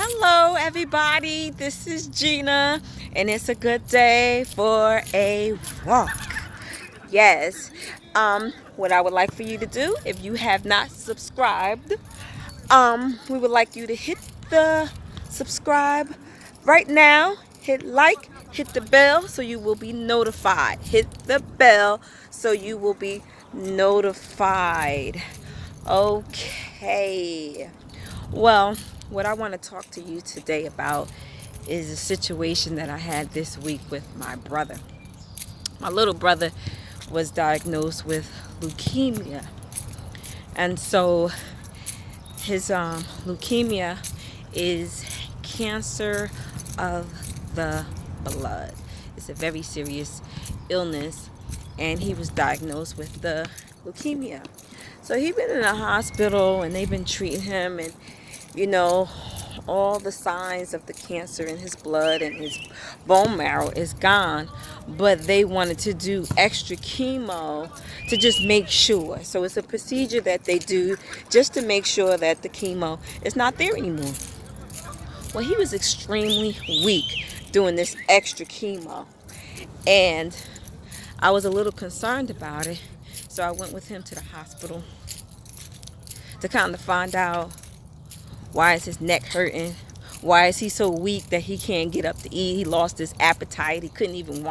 Hello everybody, this is Gina and it's a good day for a walk. Yes, what I would like for you to do, if you have not subscribed, we would like you to hit the subscribe right now, hit like, hit the bell so you will be notified. Hit the bell so you will be notified. Okay. Well, what I want to talk to you today about is a situation that I had this week with my brother. My little brother was diagnosed with leukemia. And so his leukemia is cancer of the blood. It's a very serious illness, and he was diagnosed with the leukemia. So he's been in a hospital and they've been treating him, and all the signs of the cancer in his blood and his bone marrow is gone, but they wanted to do extra chemo to just make sure. So it's a procedure that they do just to make sure that the chemo is not there anymore. Well, he was extremely weak doing this extra chemo, and I was a little concerned about it. So I went with him to the hospital to kind of find out, why is his neck hurting? Why is he so weak that he can't get up to eat? He lost his appetite. He couldn't even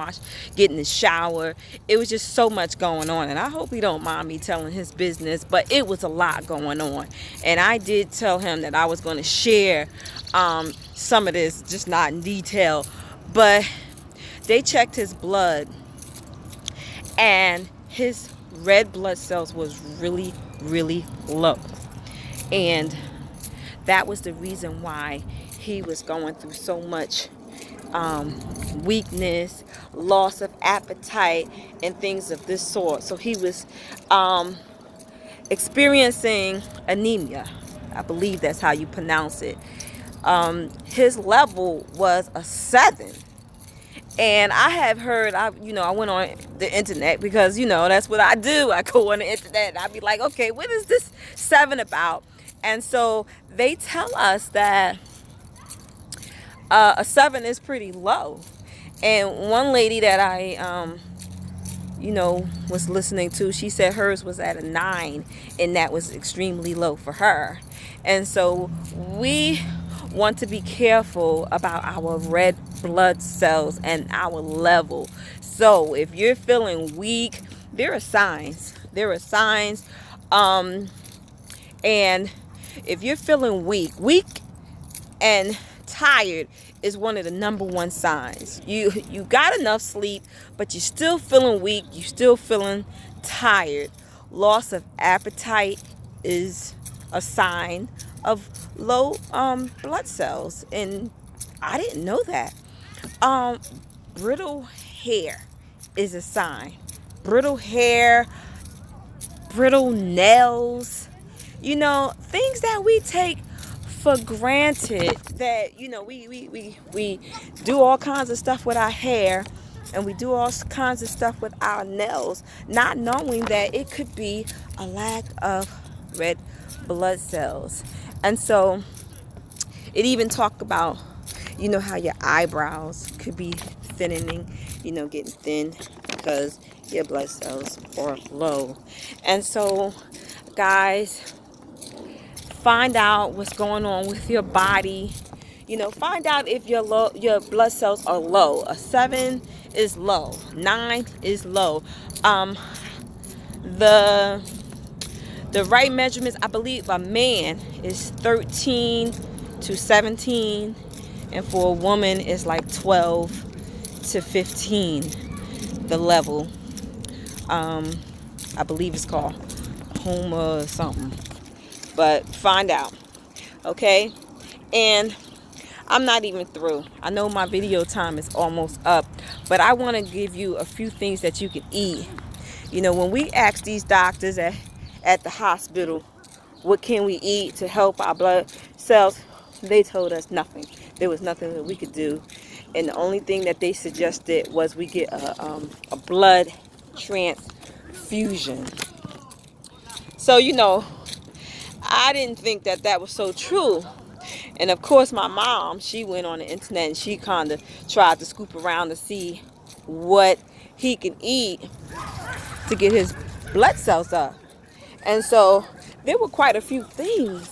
get in the shower. It was just so much going on. And I hope he don't mind me telling his business, but it was a lot going on. And I did tell him that I was going to share some of this, just not in detail. But they checked his blood, and his red blood cells was really, really low. And that was the reason why he was going through so much weakness, loss of appetite, and things of this sort. So he was experiencing anemia. I believe that's how you pronounce it. His level was a 7. And I have heard, I went on the internet because, that's what I do. I go on the internet and I be like, okay, what is this 7 about? And so they tell us that a 7 is pretty low. And one lady that I, was listening to, she said hers was at a 9, and that was extremely low for her. And so we want to be careful about our red blood cells and our level. So if you're feeling weak, there are signs. And if you're feeling weak and tired is one of the number one signs. You got enough sleep, but you're still feeling weak. You're still feeling tired. Loss of appetite is a sign of low blood cells, and I didn't know that. Brittle hair is a sign. Brittle hair, brittle nails, things that we take for granted, that we do all kinds of stuff with our hair, and we do all kinds of stuff with our nails, not knowing that it could be a lack of red blood cells. And so it even talk about, how your eyebrows could be thinning, getting thin because your blood cells are low. And so, guys, find out what's going on with your body. Find out if your blood cells are low. A 7 is low. 9 is low. The right measurements, I believe, a man is 13 to 17, and for a woman is like 12 to 15. The level, I believe it's called HOMA or something. But find out, okay? And I'm not even through. I know my video time is almost up, but I want to give you a few things that you can eat. When we ask these doctors at the hospital, what can we eat to help our blood cells, they told us nothing. There was nothing that we could do. And the only thing that they suggested was we get a blood transfusion. So, I didn't think that was so true. And of course, my mom, she went on the internet and she kind of tried to scoop around to see what he can eat to get his blood cells up. And so there were quite a few things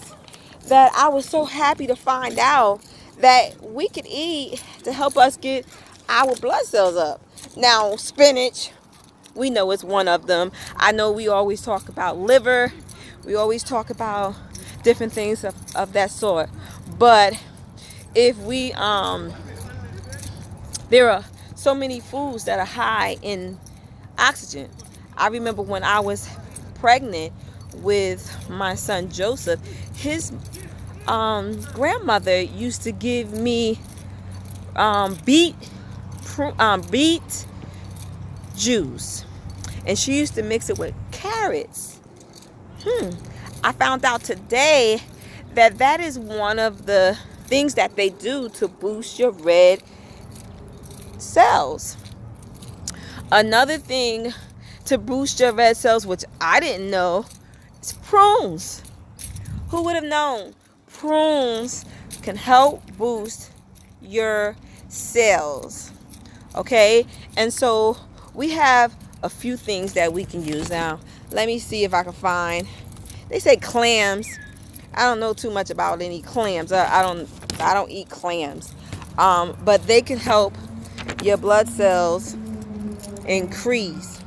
that I was so happy to find out that we could eat to help us get our blood cells up. Now, spinach, we know it's one of them. I know we always talk about liver. We always talk about different things of that sort. But if we, there are so many foods that are high in oxygen. I remember when I was pregnant with my son Joseph, his grandmother used to give me beet juice, and she used to mix it with carrots. I found out today that that is one of the things that they do to boost your red cells. Another thing to boost your red cells, which I didn't know, is prunes. Who would have known? Prunes can help boost your cells. Okay, and so we have a few things that we can use. Now let me see if I can find, they say clams. I don't know too much about any clams. I don't eat clams, but they can help your blood cells increase.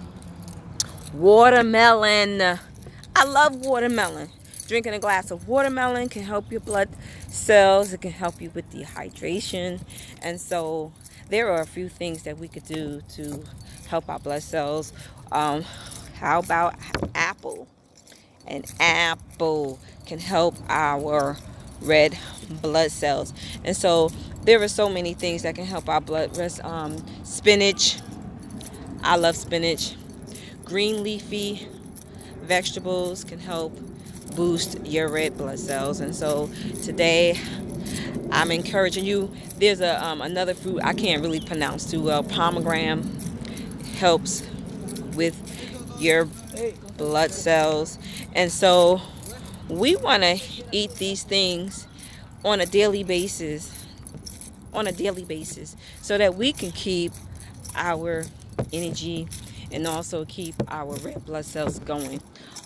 Watermelon, I love watermelon. Drinking a glass of watermelon can help your blood cells. It can help you with dehydration. And so there are a few things that we could do to help our blood cells. How about apple? An apple can help our red blood cells. And so there are so many things that can help our blood. Spinach, I love spinach. Green leafy vegetables can help boost your red blood cells. And so today I'm encouraging you. There's another fruit I can't really pronounce too well. Pomegranate helps with your blood cells. And so we want to eat these things on a daily basis, so that we can keep our energy and also keep our red blood cells going.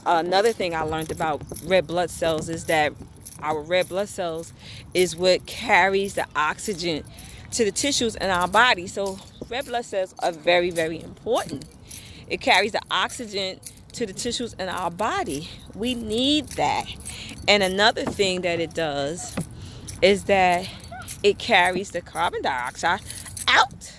Another thing I learned about red blood cells is that our red blood cells is what carries the oxygen to the tissues in our body. So red blood cells are very, very important. It carries the oxygen to the tissues in our body. We need that. And another thing that it does is that it carries the carbon dioxide out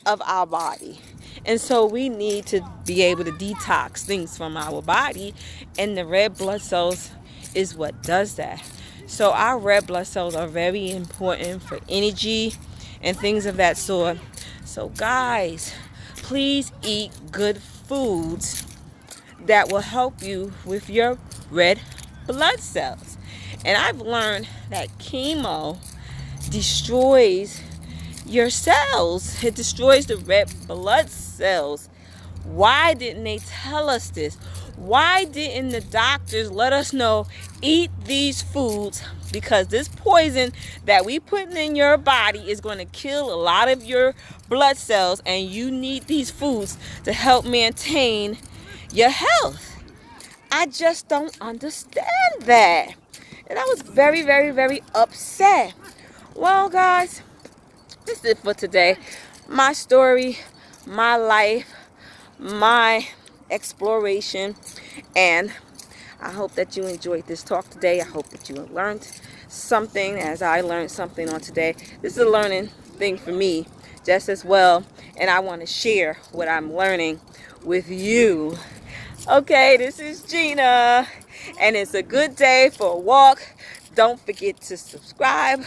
of our body. And so we need to be able to detox things from our body, and the red blood cells is what does that. So our red blood cells are very important for energy and things of that sort. So guys, please eat good foods that will help you with your red blood cells. And I've learned that chemo destroys your cells. It destroys the red blood cells. Why didn't they tell us this? Why didn't the doctors let us know, eat these foods? Because this poison that we putting in your body is going to kill a lot of your blood cells, and you need these foods to help maintain your health. I just don't understand that. And I was very, very, very upset. Well, guys, this is it for today. My story, my life, my exploration, and I hope that you enjoyed this talk today. I hope that you learned something as I learned something on today. This is a learning thing for me just as well, and I want to share what I'm learning with you. Okay, this is Gina, and it's a good day for a walk. Don't forget to subscribe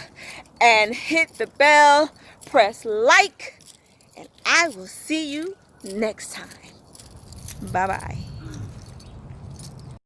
and hit the bell, press like, and I will see you next time. Bye-bye.